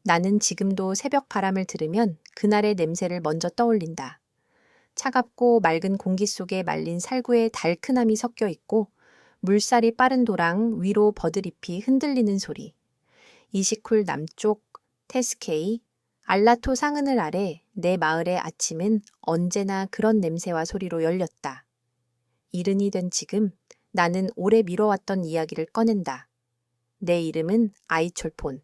나는 지금도 새벽 바람을 들으면 그날의 냄새를 먼저 떠올린다. 차갑고 맑은 공기 속에 말린 살구의 달큰함이 섞여 있고 물살이 빠른 도랑 위로 버드잎이 흔들리는 소리. 이시쿨 남쪽 테스케이 알라토 상은을 아래 내 마을의 아침은 언제나 그런 냄새와 소리로 열렸다. 이른이 된 지금 나는 오래 미뤄왔던 이야기를 꺼낸다. 내 이름은 아이촐폰.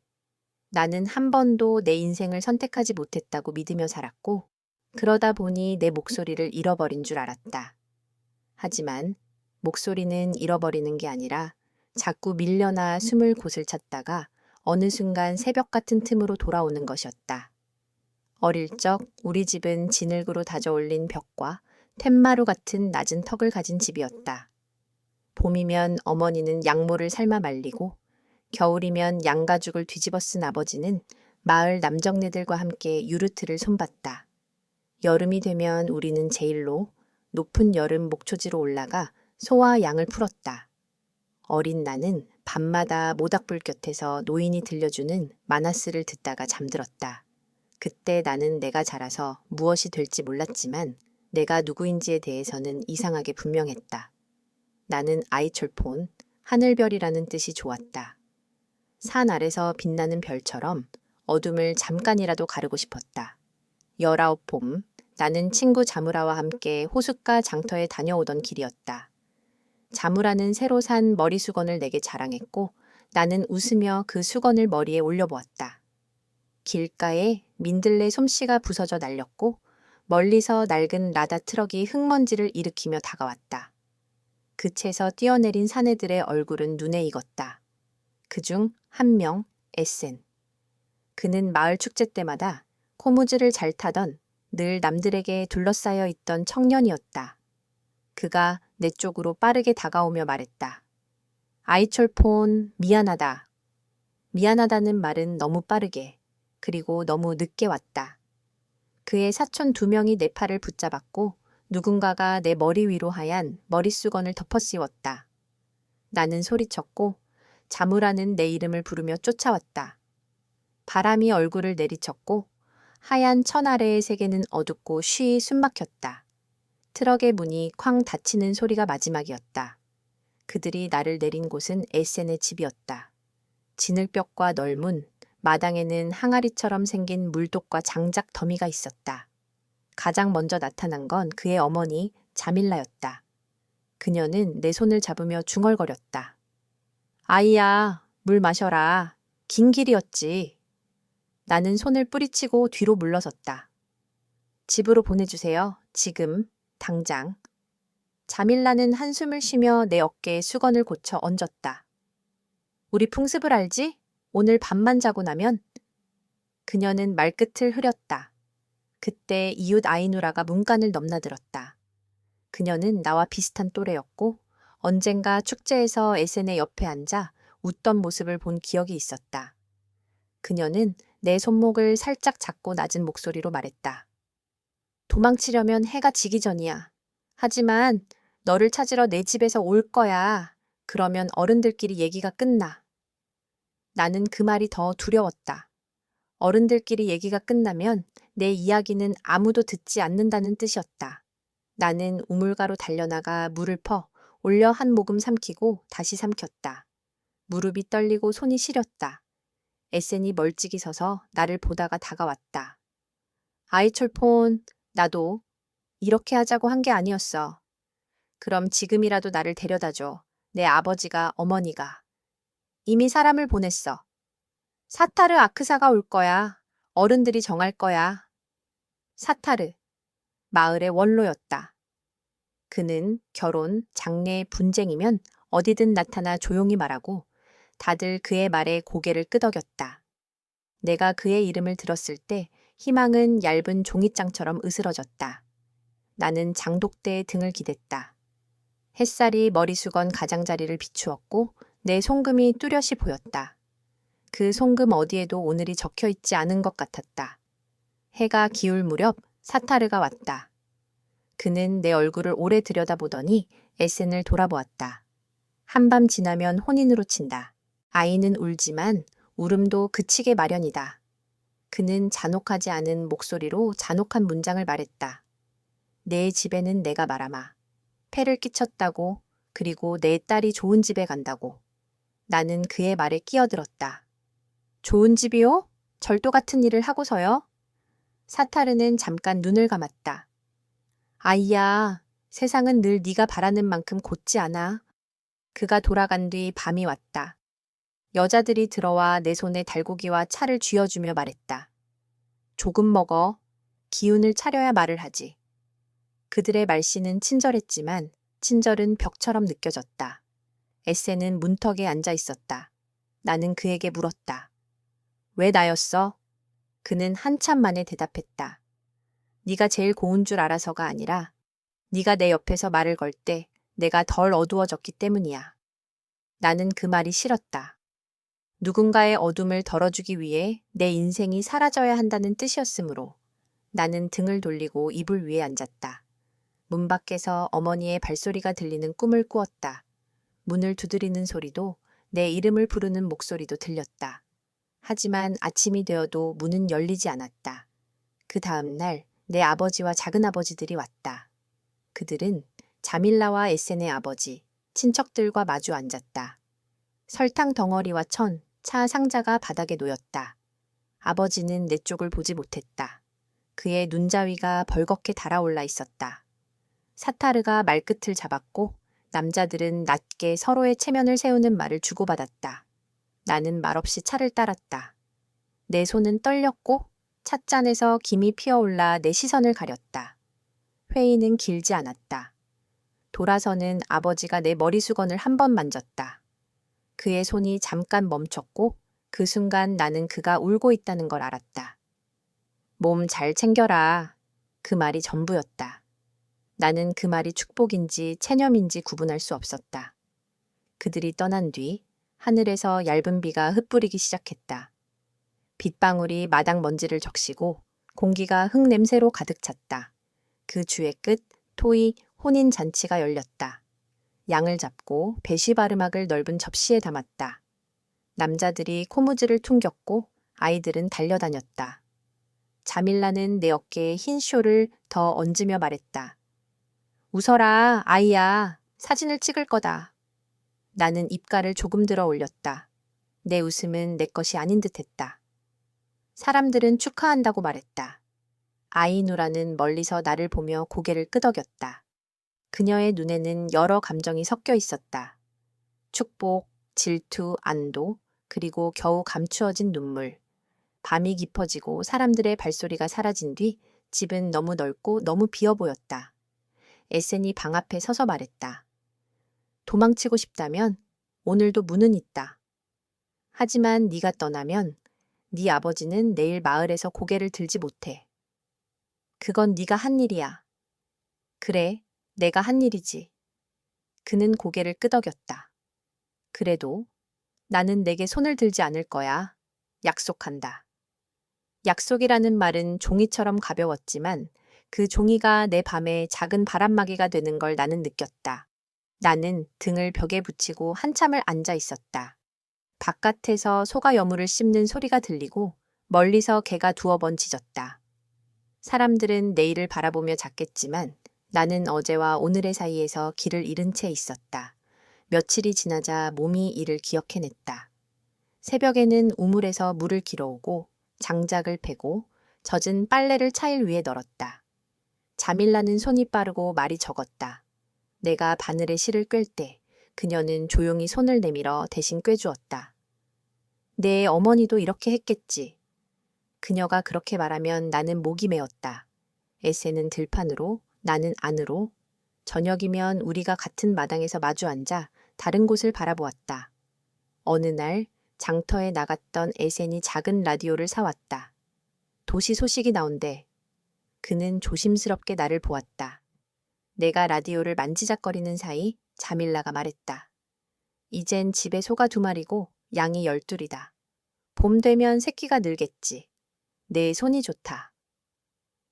나는 한 번도 내 인생을 선택하지 못했다고 믿으며 살았고 그러다 보니 내 목소리를 잃어버린 줄 알았다. 하지만 목소리는 잃어버리는 게 아니라 자꾸 밀려나 숨을 곳을 찾다가 어느 순간 새벽 같은 틈으로 돌아오는 것이었다. 어릴 적 우리 집은 진흙으로 다져올린 벽과 툇마루 같은 낮은 턱을 가진 집이었다. 봄이면 어머니는 양모를 삶아 말리고 겨울이면 양가죽을 뒤집어 쓴 아버지는 마을 남정네들과 함께 유르트를 손봤다. 여름이 되면 우리는 제일로 높은 여름 목초지로 올라가 소와 양을 풀었다. 어린 나는 밤마다 모닥불 곁에서 노인이 들려주는 마나스를 듣다가 잠들었다. 그때 나는 내가 자라서 무엇이 될지 몰랐지만 내가 누구인지에 대해서는 이상하게 분명했다. 나는 아이촐폰, 하늘별이라는 뜻이 좋았다. 산 아래서 빛나는 별처럼 어둠을 잠깐이라도 가르고 싶었다. 19봄, 나는 친구 자무라와 함께 호숫가 장터에 다녀오던 길이었다. 자무라는 새로 산 머리 수건을 내게 자랑했고 나는 웃으며 그 수건을 머리에 올려보았다. 길가에 민들레 솜씨가 부서져 날렸고 멀리서 낡은 라다 트럭이 흙먼지를 일으키며 다가왔다. 그채에서 뛰어내린 사내들의 얼굴은 눈에 익었다. 그중 한 명, 에센. 그는 마을 축제 때마다 코무즈를 잘 타던 늘 남들에게 둘러싸여 있던 청년이었다. 그가 내 쪽으로 빠르게 다가오며 말했다. 아이촐폰, 미안하다. 미안하다는 말은 너무 빠르게, 그리고 너무 늦게 왔다. 그의 사촌 2명이 내 팔을 붙잡았고 누군가가 내 머리 위로 하얀 머릿수건을 덮어 씌웠다. 나는 소리쳤고 자무라는 내 이름을 부르며 쫓아왔다. 바람이 얼굴을 내리쳤고 하얀 천 아래의 세계는 어둡고 쉬이 숨막혔다. 트럭의 문이 쾅 닫히는 소리가 마지막이었다. 그들이 나를 내린 곳은 에센의 집이었다. 진흙벽과 널문, 마당에는 항아리처럼 생긴 물독과 장작 더미가 있었다. 가장 먼저 나타난 건 그의 어머니 자밀라였다. 그녀는 내 손을 잡으며 중얼거렸다. 아이야, 물 마셔라. 긴 길이었지. 나는 손을 뿌리치고 뒤로 물러섰다. 집으로 보내주세요. 지금, 당장. 자밀라는 한숨을 쉬며 내 어깨에 수건을 고쳐 얹었다. 우리 풍습을 알지? 오늘 밤만 자고 나면. 그녀는 말끝을 흐렸다. 그때 이웃 아이누라가 문간을 넘나들었다. 그녀는 나와 비슷한 또래였고 언젠가 축제에서 에센의 옆에 앉아 웃던 모습을 본 기억이 있었다. 그녀는 내 손목을 살짝 잡고 낮은 목소리로 말했다. 도망치려면 해가 지기 전이야. 하지만 너를 찾으러 내 집에서 올 거야. 그러면 어른들끼리 얘기가 끝나. 나는 그 말이 더 두려웠다. 어른들끼리 얘기가 끝나면 내 이야기는 아무도 듣지 않는다는 뜻이었다. 나는 우물가로 달려나가 물을 퍼 올려 한 모금 삼키고 다시 삼켰다. 무릎이 떨리고 손이 시렸다. 에센이 멀찍이 서서 나를 보다가 다가왔다. 아이촐폰, 나도 이렇게 하자고 한 게 아니었어. 그럼 지금이라도 나를 데려다줘. 내 아버지가, 어머니가. 이미 사람을 보냈어. 사타르 아크사가 올 거야. 어른들이 정할 거야. 사타르, 마을의 원로였다. 그는 결혼, 장례, 분쟁이면 어디든 나타나 조용히 말하고 다들 그의 말에 고개를 끄덕였다. 내가 그의 이름을 들었을 때 희망은 얇은 종이장처럼 으스러졌다. 나는 장독대에 등을 기댔다. 햇살이 머리수건 가장자리를 비추었고 내 송금이 뚜렷이 보였다. 그 송금 어디에도 오늘이 적혀있지 않은 것 같았다. 해가 기울 무렵 사타르가 왔다. 그는 내 얼굴을 오래 들여다보더니 에센을 돌아보았다. 한밤 지나면 혼인으로 친다. 아이는 울지만 울음도 그치게 마련이다. 그는 잔혹하지 않은 목소리로 잔혹한 문장을 말했다. 내 집에는 내가 말아마. 폐를 끼쳤다고, 그리고 내 딸이 좋은 집에 간다고. 나는 그의 말에 끼어들었다. 좋은 집이요? 절도 같은 일을 하고서요? 사타르는 잠깐 눈을 감았다. 아이야, 세상은 늘 네가 바라는 만큼 곧지 않아. 그가 돌아간 뒤 밤이 왔다. 여자들이 들어와 내 손에 달고기와 차를 쥐어주며 말했다. 조금 먹어. 기운을 차려야 말을 하지. 그들의 말씨는 친절했지만 친절은 벽처럼 느껴졌다. 에세는 문턱에 앉아 있었다. 나는 그에게 물었다. 왜 나였어? 그는 한참 만에 대답했다. 네가 제일 고운 줄 알아서가 아니라 네가 내 옆에서 말을 걸 때 내가 덜 어두워졌기 때문이야. 나는 그 말이 싫었다. 누군가의 어둠을 덜어주기 위해 내 인생이 사라져야 한다는 뜻이었으므로 나는 등을 돌리고 이불 위에 앉았다. 문 밖에서 어머니의 발소리가 들리는 꿈을 꾸었다. 문을 두드리는 소리도 내 이름을 부르는 목소리도 들렸다. 하지만 아침이 되어도 문은 열리지 않았다. 그 다음 날 내 아버지와 작은아버지들이 왔다. 그들은 자밀라와 에센의 아버지, 친척들과 마주 앉았다. 설탕 덩어리와 천, 차 상자가 바닥에 놓였다. 아버지는 내 쪽을 보지 못했다. 그의 눈자위가 벌겋게 달아올라 있었다. 사타르가 말끝을 잡았고 남자들은 낮게 서로의 체면을 세우는 말을 주고받았다. 나는 말없이 차를 따랐다. 내 손은 떨렸고 찻잔에서 김이 피어올라 내 시선을 가렸다. 회의는 길지 않았다. 돌아서는 아버지가 내 머리 수건을 한 번 만졌다. 그의 손이 잠깐 멈췄고 그 순간 나는 그가 울고 있다는 걸 알았다. 몸 잘 챙겨라. 그 말이 전부였다. 나는 그 말이 축복인지 체념인지 구분할 수 없었다. 그들이 떠난 뒤 하늘에서 얇은 비가 흩뿌리기 시작했다. 빗방울이 마당 먼지를 적시고 공기가 흙 냄새로 가득 찼다. 그 주의 끝 토이 혼인 잔치가 열렸다. 양을 잡고 배시바르막을 넓은 접시에 담았다. 남자들이 코무즈를 퉁겼고 아이들은 달려다녔다. 자밀라는 내 어깨에 흰 쇼를 더 얹으며 말했다. 웃어라, 아이야. 사진을 찍을 거다. 나는 입가를 조금 들어 올렸다. 내 웃음은 내 것이 아닌 듯했다. 사람들은 축하한다고 말했다. 아이누라는 멀리서 나를 보며 고개를 끄덕였다. 그녀의 눈에는 여러 감정이 섞여 있었다. 축복, 질투, 안도, 그리고 겨우 감추어진 눈물. 밤이 깊어지고 사람들의 발소리가 사라진 뒤 집은 너무 넓고 너무 비어 보였다. 에센이 방 앞에 서서 말했다. 도망치고 싶다면 오늘도 문은 있다. 하지만 네가 떠나면 네 아버지는 내일 마을에서 고개를 들지 못해. 그건 네가 한 일이야. 그래, 내가 한 일이지. 그는 고개를 끄덕였다. 그래도 나는 내게 손을 들지 않을 거야. 약속한다. 약속이라는 말은 종이처럼 가벼웠지만 그 종이가 내 밤에 작은 바람막이가 되는 걸 나는 느꼈다. 나는 등을 벽에 붙이고 한참을 앉아 있었다. 바깥에서 소가 여물을 씹는 소리가 들리고 멀리서 개가 두어 번 짖었다. 사람들은 내일을 바라보며 잤겠지만 나는 어제와 오늘의 사이에서 길을 잃은 채 있었다. 며칠이 지나자 몸이 이를 기억해냈다. 새벽에는 우물에서 물을 길어오고 장작을 패고 젖은 빨래를 차일 위에 널었다. 자밀라는 손이 빠르고 말이 적었다. 내가 바늘에 실을 꿰을 때 그녀는 조용히 손을 내밀어 대신 꿰주었다. 내 어머니도 이렇게 했겠지. 그녀가 그렇게 말하면 나는 목이 메었다. 에세는 들판으로, 나는 안으로. 저녁이면 우리가 같은 마당에서 마주 앉아 다른 곳을 바라보았다. 어느 날 장터에 나갔던 에센이 작은 라디오를 사왔다. 도시 소식이 나온대. 그는 조심스럽게 나를 보았다. 내가 라디오를 만지작거리는 사이 자밀라가 말했다. 이젠 집에 소가 2마리고 양이 12이다. 봄 되면 새끼가 늘겠지. 내 손이 좋다.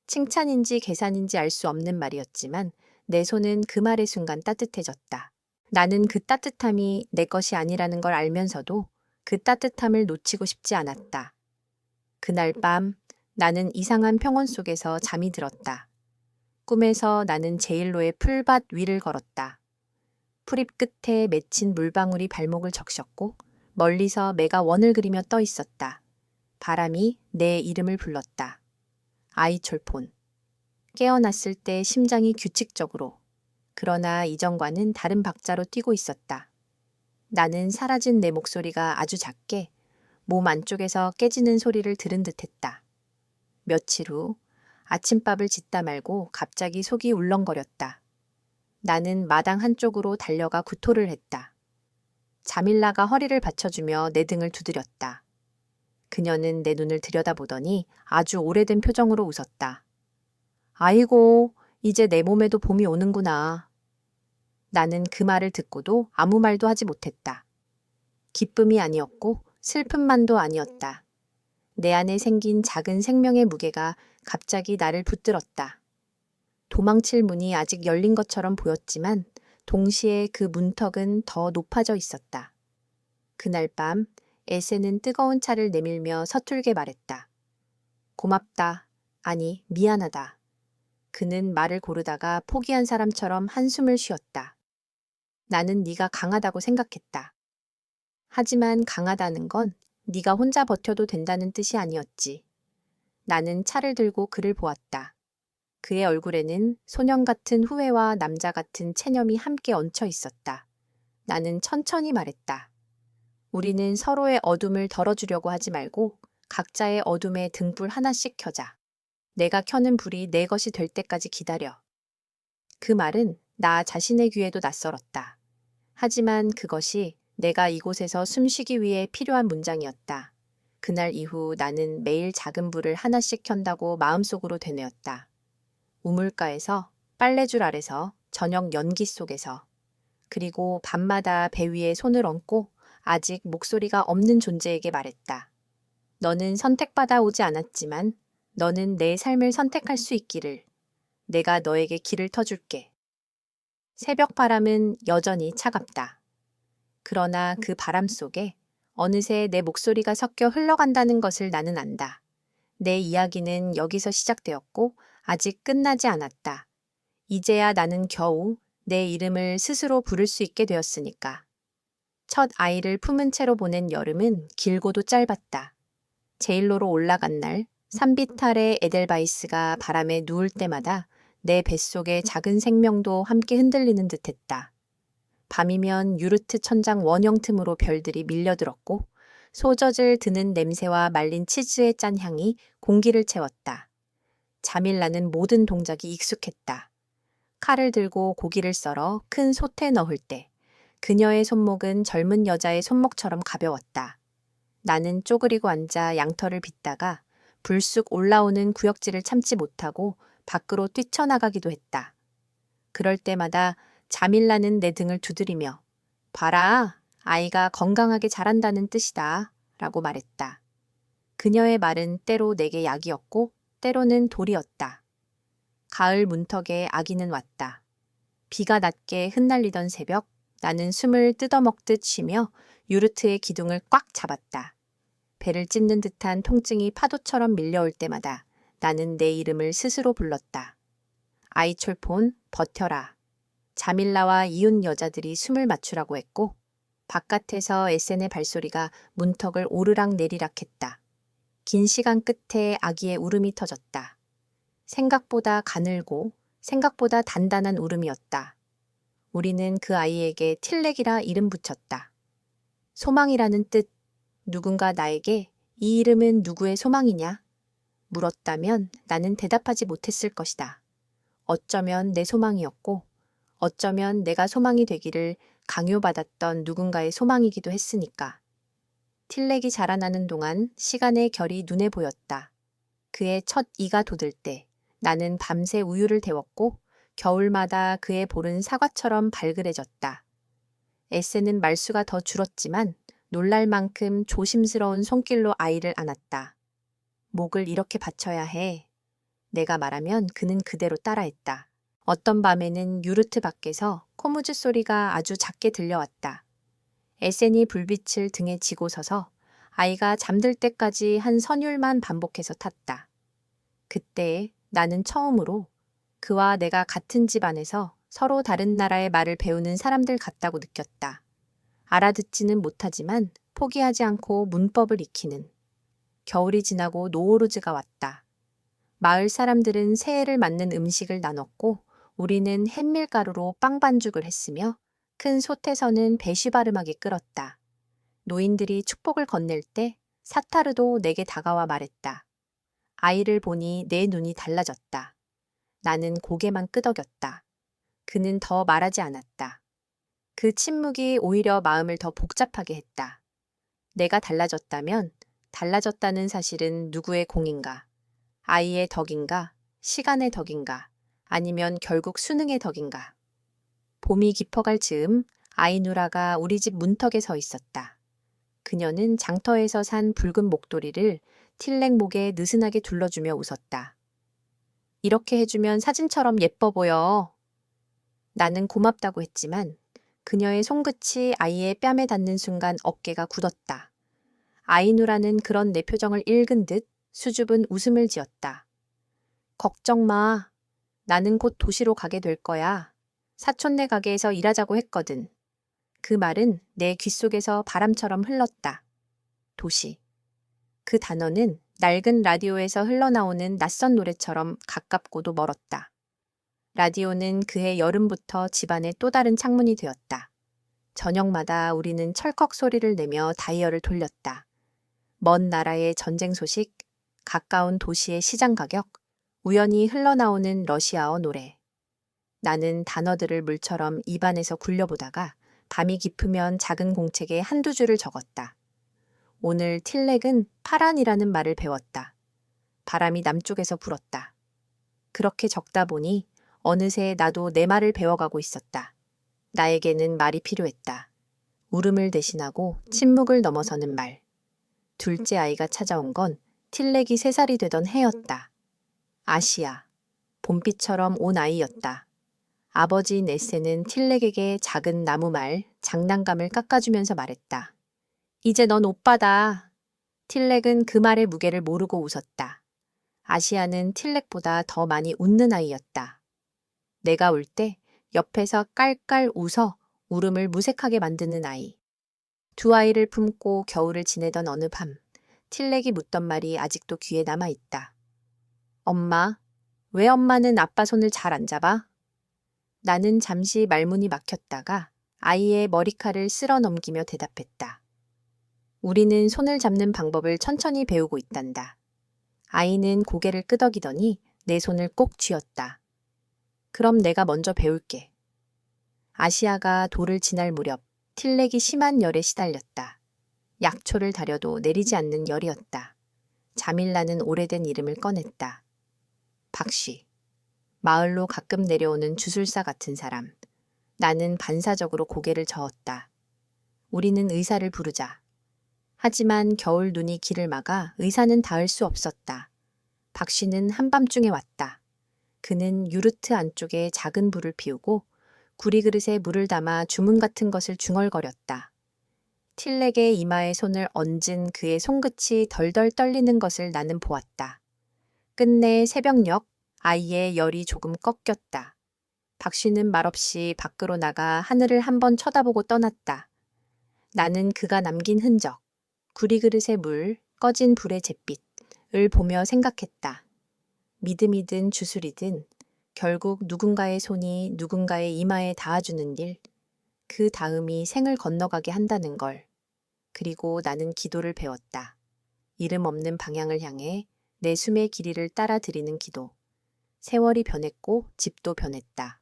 칭찬인지 계산인지 알 수 없는 말이었지만 내 손은 그 말의 순간 따뜻해졌다. 나는 그 따뜻함이 내 것이 아니라는 걸 알면서도 그 따뜻함을 놓치고 싶지 않았다. 그날 밤 나는 이상한 평온 속에서 잠이 들었다. 꿈에서 나는 제일로의 풀밭 위를 걸었다. 풀잎 끝에 맺힌 물방울이 발목을 적셨고 멀리서 매가 원을 그리며 떠 있었다. 바람이 내 이름을 불렀다. 아이촐폰. 깨어났을 때 심장이 규칙적으로, 그러나 이전과는 다른 박자로 뛰고 있었다. 나는 사라진 내 목소리가 아주 작게 몸 안쪽에서 깨지는 소리를 들은 듯했다. 며칠 후 아침밥을 짓다 말고 갑자기 속이 울렁거렸다. 나는 마당 한쪽으로 달려가 구토를 했다. 자밀라가 허리를 받쳐주며 내 등을 두드렸다. 그녀는 내 눈을 들여다보더니 아주 오래된 표정으로 웃었다. 아이고, 이제 내 몸에도 봄이 오는구나. 나는 그 말을 듣고도 아무 말도 하지 못했다. 기쁨이 아니었고 슬픔만도 아니었다. 내 안에 생긴 작은 생명의 무게가 갑자기 나를 붙들었다. 도망칠 문이 아직 열린 것처럼 보였지만 동시에 그 문턱은 더 높아져 있었다. 그날 밤 에세는 뜨거운 차를 내밀며 서툴게 말했다. 고맙다. 아니, 미안하다. 그는 말을 고르다가 포기한 사람처럼 한숨을 쉬었다. 나는 네가 강하다고 생각했다. 하지만 강하다는 건 네가 혼자 버텨도 된다는 뜻이 아니었지. 나는 차를 들고 그를 보았다. 그의 얼굴에는 소년 같은 후회와 남자 같은 체념이 함께 얹혀 있었다. 나는 천천히 말했다. 우리는 서로의 어둠을 덜어주려고 하지 말고 각자의 어둠에 등불 하나씩 켜자. 내가 켜는 불이 내 것이 될 때까지 기다려. 그 말은 나 자신의 귀에도 낯설었다. 하지만 그것이 내가 이곳에서 숨쉬기 위해 필요한 문장이었다. 그날 이후 나는 매일 작은 불을 하나씩 켠다고 마음속으로 되뇌었다. 우물가에서, 빨래줄 아래서, 저녁 연기 속에서, 그리고 밤마다 배 위에 손을 얹고 아직 목소리가 없는 존재에게 말했다. 너는 선택받아 오지 않았지만 너는 내 삶을 선택할 수 있기를. 내가 너에게 길을 터줄게. 새벽 바람은 여전히 차갑다. 그러나 그 바람 속에 어느새 내 목소리가 섞여 흘러간다는 것을 나는 안다. 내 이야기는 여기서 시작되었고 아직 끝나지 않았다. 이제야 나는 겨우 내 이름을 스스로 부를 수 있게 되었으니까. 첫 아이를 품은 채로 보낸 여름은 길고도 짧았다. 제일로로 올라간 날 산비탈의 에델바이스가 바람에 누울 때마다 내 뱃속의 작은 생명도 함께 흔들리는 듯했다. 밤이면 유르트 천장 원형 틈으로 별들이 밀려들었고 소젖을 드는 냄새와 말린 치즈의 짠 향이 공기를 채웠다. 자밀라는 모든 동작이 익숙했다. 칼을 들고 고기를 썰어 큰 솥에 넣을 때 그녀의 손목은 젊은 여자의 손목처럼 가벼웠다. 나는 쪼그리고 앉아 양털을 빗다가 불쑥 올라오는 구역질을 참지 못하고 밖으로 뛰쳐나가기도 했다. 그럴 때마다 자밀라는 내 등을 두드리며 봐라, 아이가 건강하게 자란다는 뜻이다 라고 말했다. 그녀의 말은 때로 내게 약이었고 때로는 돌이었다. 가을 문턱에 아기는 왔다. 비가 낮게 흩날리던 새벽 나는 숨을 뜯어먹듯 쉬며 유르트의 기둥을 꽉 잡았다. 배를 찢는 듯한 통증이 파도처럼 밀려올 때마다 나는 내 이름을 스스로 불렀다. 아이촐폰, 버텨라. 자밀라와 이웃 여자들이 숨을 맞추라고 했고 바깥에서 에센의 발소리가 문턱을 오르락 내리락 했다. 긴 시간 끝에 아기의 울음이 터졌다. 생각보다 가늘고 생각보다 단단한 울음이었다. 우리는 그 아이에게 틸렉이라 이름 붙였다. 소망이라는 뜻. 누군가 나에게 이 이름은 누구의 소망이냐? 물었다면 나는 대답하지 못했을 것이다. 어쩌면 내 소망이었고 어쩌면 내가 소망이 되기를 강요받았던 누군가의 소망이기도 했으니까. 틸렉이 자라나는 동안 시간의 결이 눈에 보였다. 그의 첫 이가 돋을 때 나는 밤새 우유를 데웠고 겨울마다 그의 볼은 사과처럼 발그레졌다. 에세는 말수가 더 줄었지만 놀랄 만큼 조심스러운 손길로 아이를 안았다. 목을 이렇게 받쳐야 해. 내가 말하면 그는 그대로 따라했다. 어떤 밤에는 유르트 밖에서 코무즈 소리가 아주 작게 들려왔다. 에센이 불빛을 등에 지고 서서 아이가 잠들 때까지 한 선율만 반복해서 탔다. 그때 나는 처음으로 그와 내가 같은 집안에서 서로 다른 나라의 말을 배우는 사람들 같다고 느꼈다. 알아듣지는 못하지만 포기하지 않고 문법을 익히는. 겨울이 지나고 노오르즈가 왔다. 마을 사람들은 새해를 맞는 음식을 나눴고 우리는 햇밀가루로 빵 반죽을 했으며 큰 솥에서는 배시바르막이 끓었다. 노인들이 축복을 건넬 때 사타르도 내게 다가와 말했다. 아이를 보니 내 눈이 달라졌다. 나는 고개만 끄덕였다. 그는 더 말하지 않았다. 그 침묵이 오히려 마음을 더 복잡하게 했다. 내가 달라졌다면 달라졌다는 사실은 누구의 공인가? 아이의 덕인가? 시간의 덕인가? 아니면 결국 수능의 덕인가? 봄이 깊어갈 즈음 아이누라가 우리 집 문턱에 서 있었다. 그녀는 장터에서 산 붉은 목도리를 틸렉 목에 느슨하게 둘러주며 웃었다. 이렇게 해주면 사진처럼 예뻐 보여. 나는 고맙다고 했지만 그녀의 손끝이 아이의 뺨에 닿는 순간 어깨가 굳었다. 아이누라는 그런 내 표정을 읽은 듯 수줍은 웃음을 지었다. 걱정 마. 나는 곧 도시로 가게 될 거야. 사촌네 가게에서 일하자고 했거든. 그 말은 내 귓속에서 바람처럼 흘렀다. 도시. 그 단어는 낡은 라디오에서 흘러나오는 낯선 노래처럼 가깝고도 멀었다. 라디오는 그해 여름부터 집안의 또 다른 창문이 되었다. 저녁마다 우리는 철컥 소리를 내며 다이얼을 돌렸다. 먼 나라의 전쟁 소식, 가까운 도시의 시장 가격, 우연히 흘러나오는 러시아어 노래. 나는 단어들을 물처럼 입안에서 굴려보다가 밤이 깊으면 작은 공책에 한두 줄을 적었다. 오늘 틸렉은 파란이라는 말을 배웠다. 바람이 남쪽에서 불었다. 그렇게 적다 보니 어느새 나도 내 말을 배워가고 있었다. 나에게는 말이 필요했다. 울음을 대신하고 침묵을 넘어서는 말. 둘째 아이가 찾아온 건 틸렉이 3살이 되던 해였다. 아시아. 봄비처럼 온 아이였다. 아버지 네세는 틸렉에게 작은 나무말, 장난감을 깎아주면서 말했다. 이제 넌 오빠다. 틸렉은 그 말의 무게를 모르고 웃었다. 아시아는 틸렉보다 더 많이 웃는 아이였다. 내가 울 때 옆에서 깔깔 웃어 울음을 무색하게 만드는 아이. 두 아이를 품고 겨울을 지내던 어느 밤, 틸렉이 묻던 말이 아직도 귀에 남아있다. 엄마, 왜 엄마는 아빠 손을 잘 안 잡아? 나는 잠시 말문이 막혔다가 아이의 머리칼을 쓸어 넘기며 대답했다. 우리는 손을 잡는 방법을 천천히 배우고 있단다. 아이는 고개를 끄덕이더니 내 손을 꼭 쥐었다. 그럼 내가 먼저 배울게. 아시아가 돌을 지날 무렵 틸렉이 심한 열에 시달렸다. 약초를 다려도 내리지 않는 열이었다. 자밀라는 오래된 이름을 꺼냈다. 박씨. 마을로 가끔 내려오는 주술사 같은 사람. 나는 반사적으로 고개를 저었다. 우리는 의사를 부르자. 하지만 겨울 눈이 길을 막아 의사는 닿을 수 없었다. 박씨는 한밤중에 왔다. 그는 유르트 안쪽에 작은 불을 피우고 구리그릇에 물을 담아 주문 같은 것을 중얼거렸다. 틸렉의 이마에 손을 얹은 그의 손끝이 덜덜 떨리는 것을 나는 보았다. 끝내 새벽녘 아이의 열이 조금 꺾였다. 박씨는 말없이 밖으로 나가 하늘을 한번 쳐다보고 떠났다. 나는 그가 남긴 흔적, 구리그릇의 물, 꺼진 불의 잿빛을 보며 생각했다. 믿음이든 주술이든 결국 누군가의 손이 누군가의 이마에 닿아주는 일, 그 다음이 생을 건너가게 한다는 걸. 그리고 나는 기도를 배웠다. 이름 없는 방향을 향해 내 숨의 길이를 따라 드리는 기도. 세월이 변했고 집도 변했다.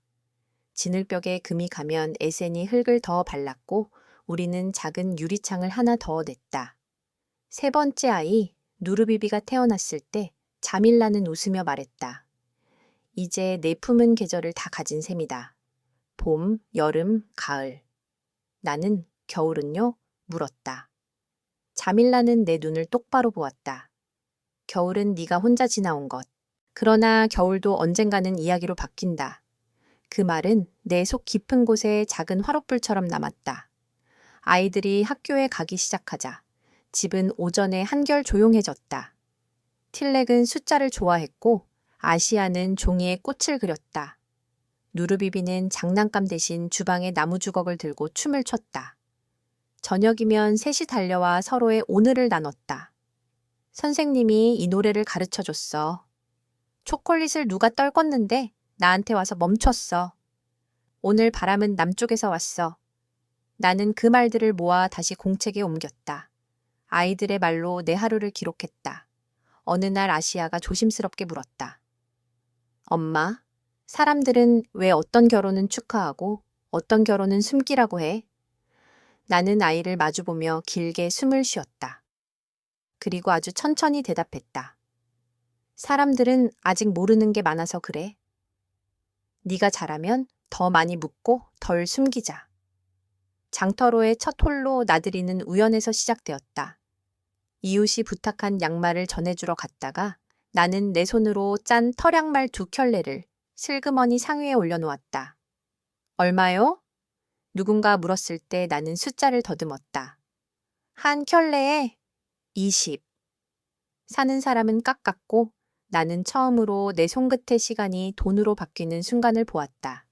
진흙벽에 금이 가면 에센이 흙을 더 발랐고 우리는 작은 유리창을 하나 더 냈다. 3번째 아이 누르비비가 태어났을 때 자밀라는 웃으며 말했다. 이제 내 품은 계절을 다 가진 셈이다. 봄, 여름, 가을. 나는 겨울은요? 물었다. 자밀라는 내 눈을 똑바로 보았다. 겨울은 네가 혼자 지나온 것. 그러나 겨울도 언젠가는 이야기로 바뀐다. 그 말은 내 속 깊은 곳에 작은 화롯불처럼 남았다. 아이들이 학교에 가기 시작하자 집은 오전에 한결 조용해졌다. 틸렉은 숫자를 좋아했고 아시아는 종이에 꽃을 그렸다. 누르비비는 장난감 대신 주방에 나무 주걱을 들고 춤을 췄다. 저녁이면 셋이 달려와 서로의 오늘을 나눴다. 선생님이 이 노래를 가르쳐줬어. 초콜릿을 누가 떨궜는데 나한테 와서 멈췄어. 오늘 바람은 남쪽에서 왔어. 나는 그 말들을 모아 다시 공책에 옮겼다. 아이들의 말로 내 하루를 기록했다. 어느 날 아시아가 조심스럽게 물었다. 엄마, 사람들은 왜 어떤 결혼은 축하하고 어떤 결혼은 숨기라고 해? 나는 아이를 마주보며 길게 숨을 쉬었다. 그리고 아주 천천히 대답했다. 사람들은 아직 모르는 게 많아서 그래. 네가 잘하면 더 많이 묻고 덜 숨기자. 장터로의 첫 홀로 나들이는 우연에서 시작되었다. 이웃이 부탁한 양말을 전해주러 갔다가 나는 내 손으로 짠 털양말 2켤레를 슬그머니 상위에 올려놓았다. 얼마요? 누군가 물었을 때 나는 숫자를 더듬었다. 한 켤레에 20. 사는 사람은 깎았고 나는 처음으로 내 손끝의 시간이 돈으로 바뀌는 순간을 보았다.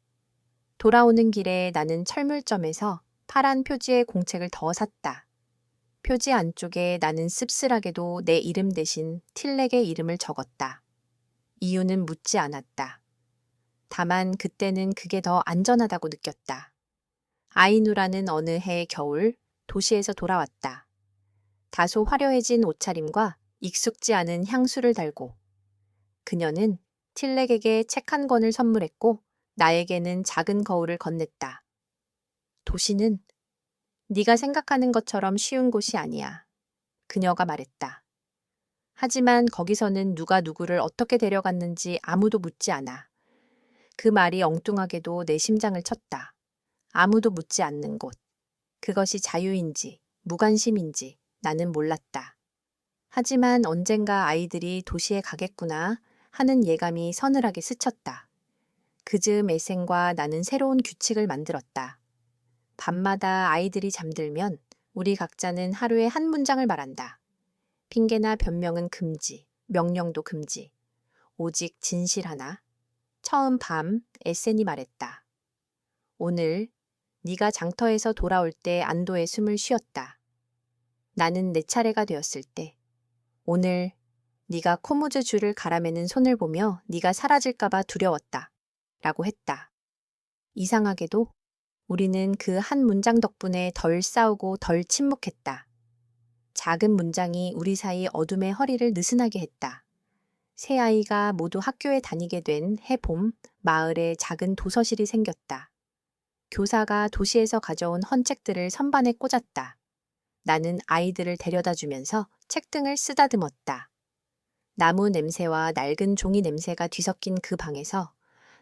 돌아오는 길에 나는 철물점에서 파란 표지의 공책을 더 샀다. 표지 안쪽에 나는 씁쓸하게도 내 이름 대신 틸렉의 이름을 적었다. 이유는 묻지 않았다. 다만 그때는 그게 더 안전하다고 느꼈다. 아이누라는 어느 해 겨울 도시에서 돌아왔다. 다소 화려해진 옷차림과 익숙지 않은 향수를 달고 그녀는 틸렉에게 책 한 권을 선물했고 나에게는 작은 거울을 건넸다. 도시는 네가 생각하는 것처럼 쉬운 곳이 아니야. 그녀가 말했다. 하지만 거기서는 누가 누구를 어떻게 데려갔는지 아무도 묻지 않아. 그 말이 엉뚱하게도 내 심장을 쳤다. 아무도 묻지 않는 곳. 그것이 자유인지 무관심인지 나는 몰랐다. 하지만 언젠가 아이들이 도시에 가겠구나 하는 예감이 서늘하게 스쳤다. 그 즈음 에센과 나는 새로운 규칙을 만들었다. 밤마다 아이들이 잠들면 우리 각자는 하루에 한 문장을 말한다. 핑계나 변명은 금지, 명령도 금지. 오직 진실 하나. 처음 밤 에센이 말했다. 오늘 네가 장터에서 돌아올 때 안도의 숨을 쉬었다. 나는 내 차례가 되었을 때 오늘 네가 코무즈 줄을 갈아매는 손을 보며 네가 사라질까봐 두려웠다. 라고 했다. 이상하게도 우리는 그 한 문장 덕분에 덜 싸우고 덜 침묵했다. 작은 문장이 우리 사이 어둠의 허리를 느슨하게 했다. 세 아이가 모두 학교에 다니게 된 해봄, 마을에 작은 도서실이 생겼다. 교사가 도시에서 가져온 헌책들을 선반에 꽂았다. 나는 아이들을 데려다 주면서 책등을 쓰다듬었다. 나무 냄새와 낡은 종이 냄새가 뒤섞인 그 방에서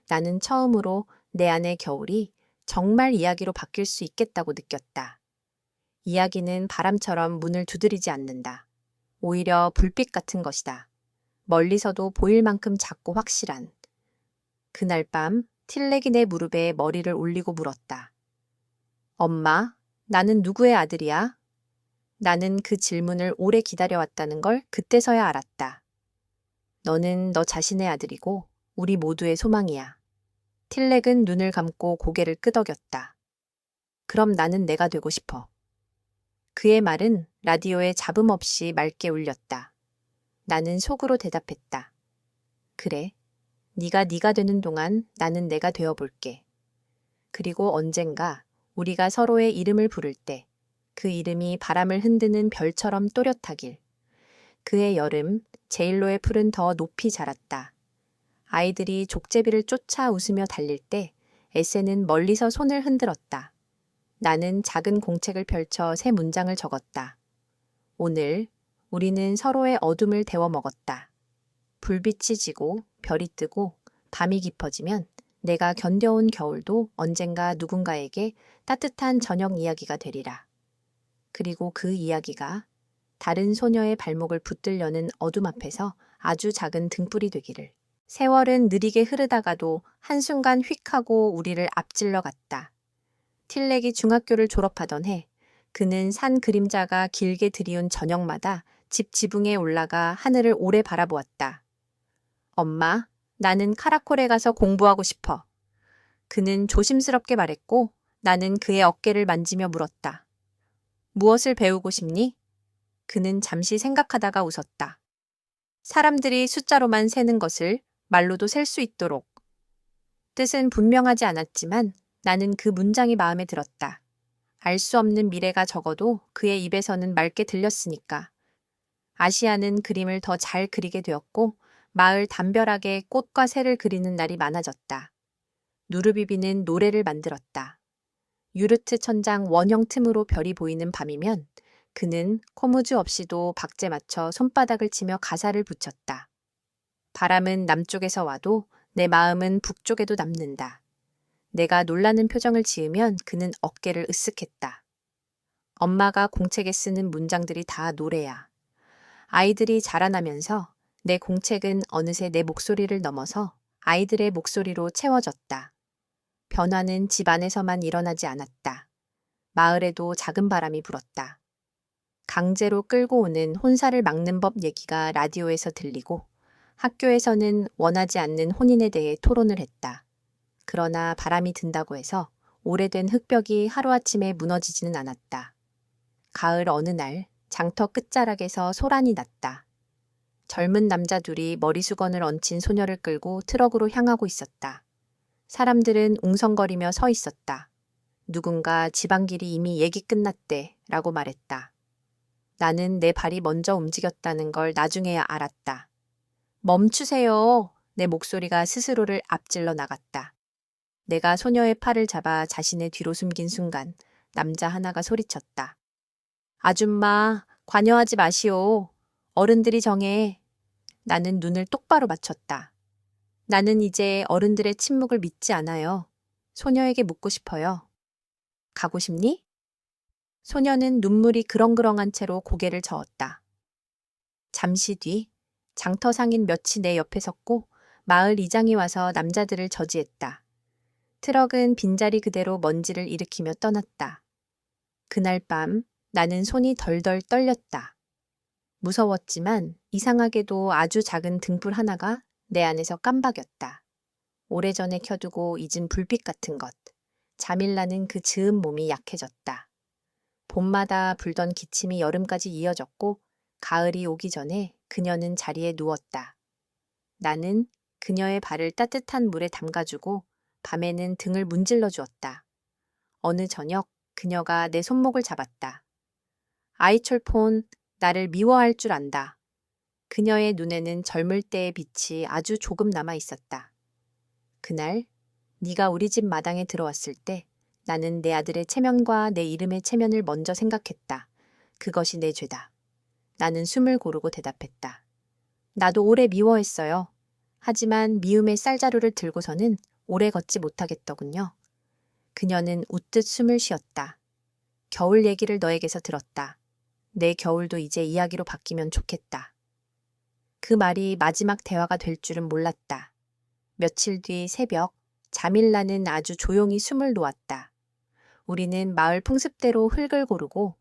나는 처음으로 내 안의 겨울이 정말 이야기로 바뀔 수 있겠다고 느꼈다. 이야기는 바람처럼 문을 두드리지 않는다. 오히려 불빛 같은 것이다. 멀리서도 보일 만큼 작고 확실한. 그날 밤 틸렉이 내 무릎에 머리를 올리고 물었다. 엄마, 나는 누구의 아들이야? 나는 그 질문을 오래 기다려왔다는 걸 그때서야 알았다. 너는 너 자신의 아들이고 우리 모두의 소망이야. 틸렉은 눈을 감고 고개를 끄덕였다. 그럼 나는 내가 되고 싶어. 그의 말은 라디오에 잡음 없이 맑게 울렸다. 나는 속으로 대답했다. 그래, 네가 되는 동안 나는 내가 되어볼게. 그리고 언젠가 우리가 서로의 이름을 부를 때 그 이름이 바람을 흔드는 별처럼 또렷하길. 그의 여름, 제일로의 풀은 더 높이 자랐다. 아이들이 족제비를 쫓아 웃으며 달릴 때 에세는 멀리서 손을 흔들었다. 나는 작은 공책을 펼쳐 새 문장을 적었다. 오늘 우리는 서로의 어둠을 데워 먹었다. 불빛이 지고 별이 뜨고 밤이 깊어지면 내가 견뎌온 겨울도 언젠가 누군가에게 따뜻한 저녁 이야기가 되리라. 그리고 그 이야기가 다른 소녀의 발목을 붙들려는 어둠 앞에서 아주 작은 등불이 되기를. 세월은 느리게 흐르다가도 한순간 휙 하고 우리를 앞질러 갔다. 틸렉이 중학교를 졸업하던 해 그는 산 그림자가 길게 들이운 저녁마다 집 지붕에 올라가 하늘을 오래 바라보았다. 엄마, 나는 카라콜에 가서 공부하고 싶어. 그는 조심스럽게 말했고 나는 그의 어깨를 만지며 물었다. 무엇을 배우고 싶니? 그는 잠시 생각하다가 웃었다. 사람들이 숫자로만 세는 것을 말로도 셀 수 있도록. 뜻은 분명하지 않았지만 나는 그 문장이 마음에 들었다. 알 수 없는 미래가 적어도 그의 입에서는 맑게 들렸으니까. 아시아는 그림을 더 잘 그리게 되었고 마을 담벼락에 꽃과 새를 그리는 날이 많아졌다. 누르비비는 노래를 만들었다. 유르트 천장 원형 틈으로 별이 보이는 밤이면 그는 코무즈 없이도 박제 맞춰 손바닥을 치며 가사를 붙였다. 바람은 남쪽에서 와도 내 마음은 북쪽에도 남는다. 내가 놀라는 표정을 지으면 그는 어깨를 으쓱했다. 엄마가 공책에 쓰는 문장들이 다 노래야. 아이들이 자라나면서 내 공책은 어느새 내 목소리를 넘어서 아이들의 목소리로 채워졌다. 변화는 집 안에서만 일어나지 않았다. 마을에도 작은 바람이 불었다. 강제로 끌고 오는 혼사를 막는 법 얘기가 라디오에서 들리고 학교에서는 원하지 않는 혼인에 대해 토론을 했다. 그러나 바람이 든다고 해서 오래된 흙벽이 하루아침에 무너지지는 않았다. 가을 어느 날 장터 끝자락에서 소란이 났다. 젊은 남자 둘이 머리수건을 얹힌 소녀를 끌고 트럭으로 향하고 있었다. 사람들은 웅성거리며 서 있었다. 누군가 집안길이 이미 얘기 끝났대 라고 말했다. 나는 내 발이 먼저 움직였다는 걸 나중에야 알았다. 멈추세요. 내 목소리가 스스로를 앞질러 나갔다. 내가 소녀의 팔을 잡아 자신의 뒤로 숨긴 순간 남자 하나가 소리쳤다. 아줌마, 관여하지 마시오. 어른들이 정해. 나는 눈을 똑바로 맞췄다. 나는 이제 어른들의 침묵을 믿지 않아요. 소녀에게 묻고 싶어요. 가고 싶니? 소녀는 눈물이 그렁그렁한 채로 고개를 저었다. 잠시 뒤 장터 상인 몇이 내 옆에 섰고 마을 이장이 와서 남자들을 저지했다. 트럭은 빈자리 그대로 먼지를 일으키며 떠났다. 그날 밤 나는 손이 덜덜 떨렸다. 무서웠지만 이상하게도 아주 작은 등불 하나가 내 안에서 깜박였다. 오래전에 켜두고 잊은 불빛 같은 것. 잠일나는 그 즈음 몸이 약해졌다. 봄마다 불던 기침이 여름까지 이어졌고 가을이 오기 전에 그녀는 자리에 누웠다. 나는 그녀의 발을 따뜻한 물에 담가주고 밤에는 등을 문질러 주었다. 어느 저녁 그녀가 내 손목을 잡았다. 아이철폰, 나를 미워할 줄 안다. 그녀의 눈에는 젊을 때의 빛이 아주 조금 남아 있었다. 그날 네가 우리 집 마당에 들어왔을 때 나는 내 아들의 체면과 내 이름의 체면을 먼저 생각했다. 그것이 내 죄다. 나는 숨을 고르고 대답했다. 나도 오래 미워했어요. 하지만 미움의 쌀자루를 들고서는 오래 걷지 못하겠더군요. 그녀는 웃듯 숨을 쉬었다. 겨울 얘기를 너에게서 들었다. 내 겨울도 이제 이야기로 바뀌면 좋겠다. 그 말이 마지막 대화가 될 줄은 몰랐다. 며칠 뒤 새벽, 잠일나는 아주 조용히 숨을 놓았다. 우리는 마을 풍습대로 흙을 고르고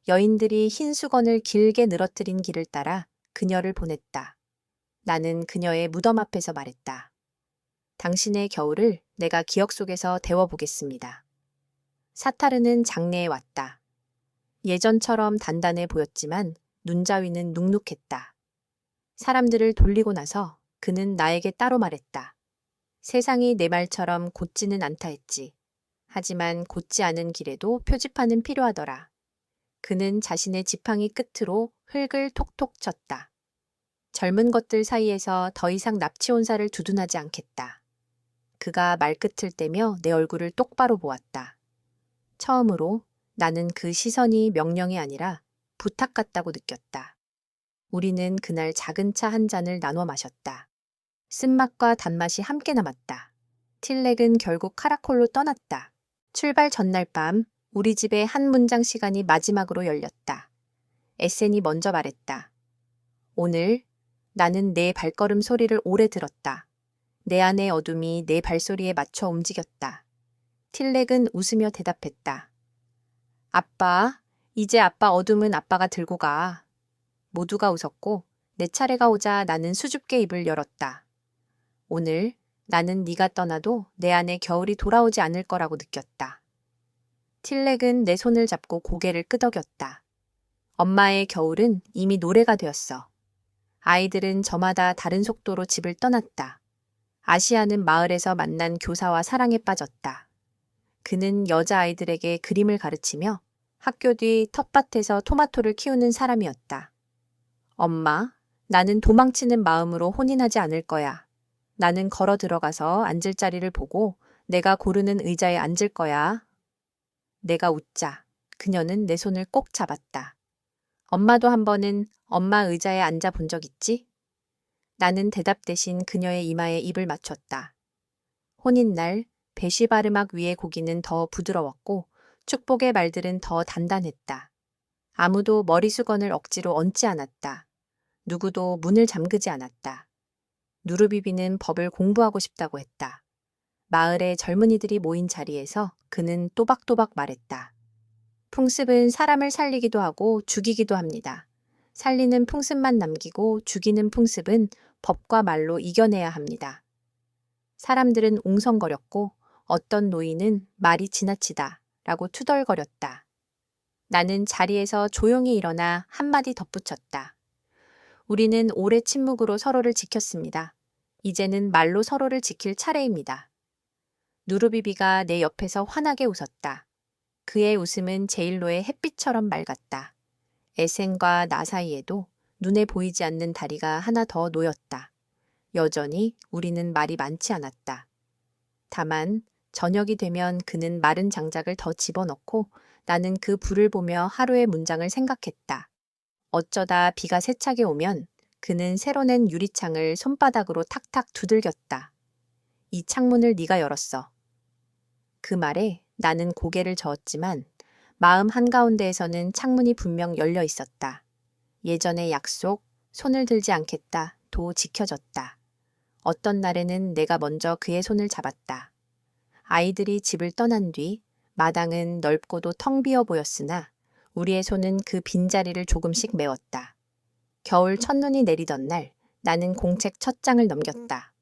여인들이 흰 수건을 길게 늘어뜨린 길을 따라 그녀를 보냈다. 나는 그녀의 무덤 앞에서 말했다. 당신의 겨울을 내가 기억 속에서 데워보겠습니다. 사타르는 장내에 왔다. 예전처럼 단단해 보였지만 눈자위는 눅눅했다. 사람들을 돌리고 나서 그는 나에게 따로 말했다. 세상이 내 말처럼 곧지는 않다 했지. 하지만 곧지 않은 길에도 표지판은 필요하더라. 그는 자신의 지팡이 끝으로 흙을 톡톡 쳤다. 젊은 것들 사이에서 더 이상 납치혼사를 두둔하지 않겠다. 그가 말끝을 떼며 내 얼굴을 똑바로 보았다. 처음으로 나는 그 시선이 명령이 아니라 부탁 같다고 느꼈다. 우리는 그날 작은 차 한 잔을 나눠 마셨다. 쓴맛과 단맛이 함께 남았다. 틸렉은 결국 카라콜로 떠났다. 출발 전날 밤 우리 집의 한 문장 시간이 마지막으로 열렸다. 에센이 먼저 말했다. 오늘 나는 내 발걸음 소리를 오래 들었다. 내 안의 어둠이 내 발소리에 맞춰 움직였다. 틸렉은 웃으며 대답했다. 아빠, 이제 아빠 어둠은 아빠가 들고 가. 모두가 웃었고 내 차례가 오자 나는 수줍게 입을 열었다. 오늘 나는 네가 떠나도 내 안에 겨울이 돌아오지 않을 거라고 느꼈다. 틸렉은 내 손을 잡고 고개를 끄덕였다. 엄마의 겨울은 이미 노래가 되었어. 아이들은 저마다 다른 속도로 집을 떠났다. 아시아는 마을에서 만난 교사와 사랑에 빠졌다. 그는 여자아이들에게 그림을 가르치며 학교 뒤 텃밭에서 토마토를 키우는 사람이었다. 엄마, 나는 도망치는 마음으로 혼인하지 않을 거야. 나는 걸어 들어가서 앉을 자리를 보고 내가 고르는 의자에 앉을 거야. 내가 웃자 그녀는 내 손을 꼭 잡았다. 엄마도 한 번은 엄마 의자에 앉아 본 적 있지? 나는 대답 대신 그녀의 이마에 입을 맞췄다. 혼인날 배시바르막 위의 고기는 더 부드러웠고 축복의 말들은 더 단단했다. 아무도 머리수건을 억지로 얹지 않았다. 누구도 문을 잠그지 않았다. 누르비비는 법을 공부하고 싶다고 했다. 마을의 젊은이들이 모인 자리에서 그는 또박또박 말했다. 풍습은 사람을 살리기도 하고 죽이기도 합니다. 살리는 풍습만 남기고 죽이는 풍습은 법과 말로 이겨내야 합니다. 사람들은 웅성거렸고 어떤 노인은 말이 지나치다 라고 투덜거렸다. 나는 자리에서 조용히 일어나 한마디 덧붙였다. 우리는 오래 침묵으로 서로를 지켰습니다. 이제는 말로 서로를 지킬 차례입니다. 누르비비가 내 옆에서 환하게 웃었다. 그의 웃음은 제일로의 햇빛처럼 맑았다. 에센과 나 사이에도 눈에 보이지 않는 다리가 하나 더 놓였다. 여전히 우리는 말이 많지 않았다. 다만 저녁이 되면 그는 마른 장작을 더 집어넣고 나는 그 불을 보며 하루의 문장을 생각했다. 어쩌다 비가 세차게 오면 그는 새로 낸 유리창을 손바닥으로 탁탁 두들겼다. 이 창문을 네가 열었어. 그 말에 나는 고개를 저었지만 마음 한가운데에서는 창문이 분명 열려 있었다. 예전의 약속, 손을 들지 않겠다,도 지켜졌다. 어떤 날에는 내가 먼저 그의 손을 잡았다. 아이들이 집을 떠난 뒤 마당은 넓고도 텅 비어 보였으나 우리의 손은 그 빈자리를 조금씩 메웠다. 겨울 첫눈이 내리던 날 나는 공책 첫 장을 넘겼다.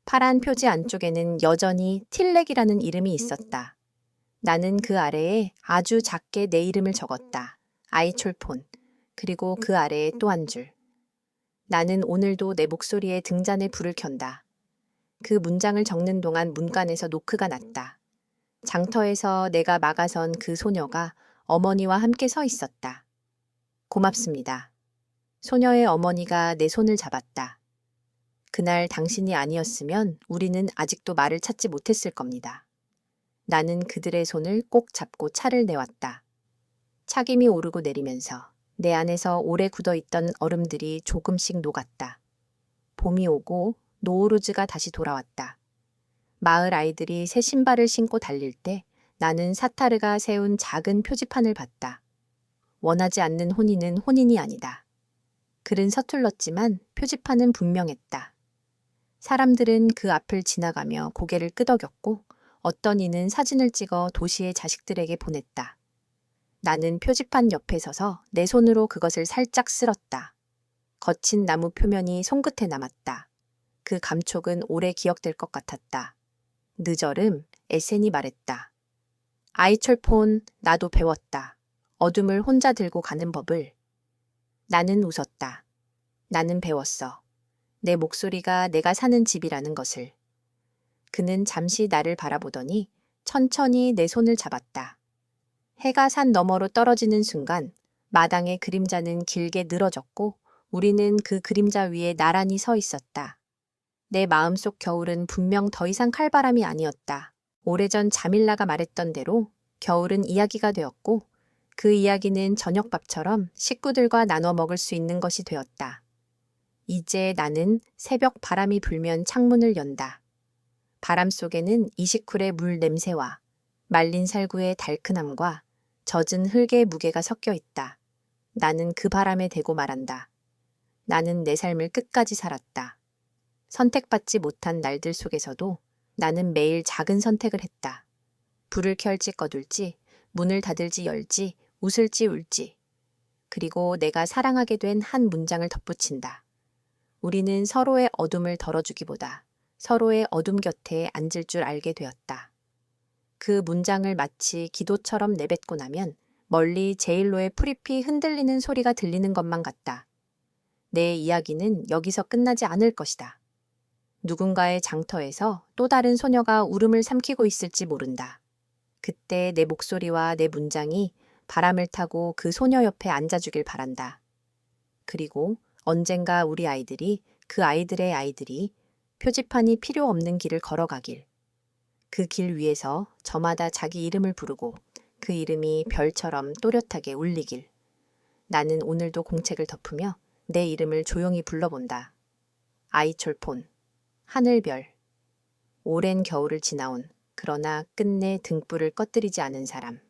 파란 표지 안쪽에는 여전히 틸렉이라는 이름이 있었다. 나는 그 아래에 아주 작게 내 이름을 적었다. 아이촐폰. 그리고 그 아래에 또 한 줄. 나는 오늘도 내 목소리에 등잔에 불을 켠다. 그 문장을 적는 동안 문간에서 노크가 났다. 장터에서 내가 막아선 그 소녀가 어머니와 함께 서 있었다. 고맙습니다. 소녀의 어머니가 내 손을 잡았다. 그날 당신이 아니었으면 우리는 아직도 말을 찾지 못했을 겁니다. 나는 그들의 손을 꼭 잡고 차를 내왔다. 차김이 오르고 내리면서 내 안에서 오래 굳어있던 얼음들이 조금씩 녹았다. 봄이 오고 노우루즈가 다시 돌아왔다. 마을 아이들이 새 신발을 신고 달릴 때 나는 사타르가 세운 작은 표지판을 봤다. 원하지 않는 혼인은 혼인이 아니다. 글은 서툴렀지만 표지판은 분명했다. 사람들은 그 앞을 지나가며 고개를 끄덕였고 어떤 이는 사진을 찍어 도시의 자식들에게 보냈다. 나는 표지판 옆에 서서 내 손으로 그것을 살짝 쓸었다. 거친 나무 표면이 손끝에 남았다. 그 감촉은 오래 기억될 것 같았다. 늦어름, 에센이 말했다. 아이철폰, 나도 배웠다. 어둠을 혼자 들고 가는 법을. 나는 웃었다. 나는 배웠어. 내 목소리가 내가 사는 집이라는 것을. 그는 잠시 나를 바라보더니 천천히 내 손을 잡았다. 해가 산 너머로 떨어지는 순간 마당의 그림자는 길게 늘어졌고 우리는 그 그림자 위에 나란히 서 있었다. 내 마음속 겨울은 분명 더 이상 칼바람이 아니었다. 오래전 자밀라가 말했던 대로 겨울은 이야기가 되었고 그 이야기는 저녁밥처럼 식구들과 나눠 먹을 수 있는 것이 되었다. 이제 나는 새벽 바람이 불면 창문을 연다. 바람 속에는 이시쿨의 물 냄새와 말린 살구의 달큰함과 젖은 흙의 무게가 섞여 있다. 나는 그 바람에 대고 말한다. 나는 내 삶을 끝까지 살았다. 선택받지 못한 날들 속에서도 나는 매일 작은 선택을 했다. 불을 켤지 꺼둘지, 문을 닫을지 열지, 웃을지 울지. 그리고 내가 사랑하게 된 한 문장을 덧붙인다. 우리는 서로의 어둠을 덜어주기보다 서로의 어둠 곁에 앉을 줄 알게 되었다. 그 문장을 마치 기도처럼 내뱉고 나면 멀리 제일로의 프리피 흔들리는 소리가 들리는 것만 같다. 내 이야기는 여기서 끝나지 않을 것이다. 누군가의 장터에서 또 다른 소녀가 울음을 삼키고 있을지 모른다. 그때 내 목소리와 내 문장이 바람을 타고 그 소녀 옆에 앉아주길 바란다. 그리고 언젠가 우리 아이들이, 그 아이들의 아이들이 표지판이 필요 없는 길을 걸어가길. 그 길 위에서 저마다 자기 이름을 부르고 그 이름이 별처럼 또렷하게 울리길. 나는 오늘도 공책을 덮으며 내 이름을 조용히 불러본다. 아이철폰, 하늘별. 오랜 겨울을 지나온 그러나 끝내 등불을 꺼뜨리지 않은 사람.